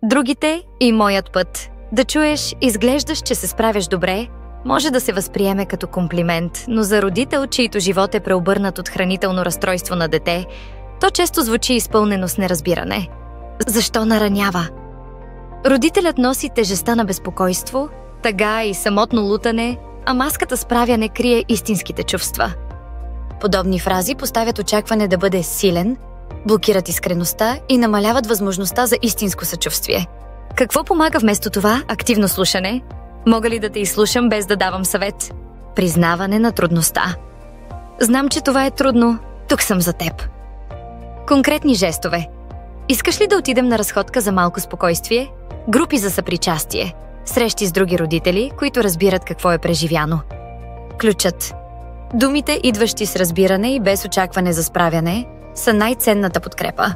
Другите и моят път. Да чуеш, изглеждаш, че се справяш добре, може да се възприеме като комплимент, но за родител, чийто живот е преобърнат от хранително разстройство на дете, то често звучи изпълнено с неразбиране. Защо наранява? Родителят носи тежестта на безпокойство, тъга и самотно лутане, а маската справяне крие истинските чувства. Подобни фрази поставят очакване да бъде силен, блокират искреността и намаляват възможността за истинско съчувствие. Какво помага вместо това активно слушане? Мога ли да те изслушам без да давам съвет? Признаване на трудността. Знам, че това е трудно. Тук съм за теб. Конкретни жестове. Искаш ли да отидем на разходка за малко спокойствие? Групи за съпричастие. Срещи с други родители, които разбират какво е преживяно. Ключът. Думите, идващи с разбиране и без очакване за справяне, са най-ценната подкрепа.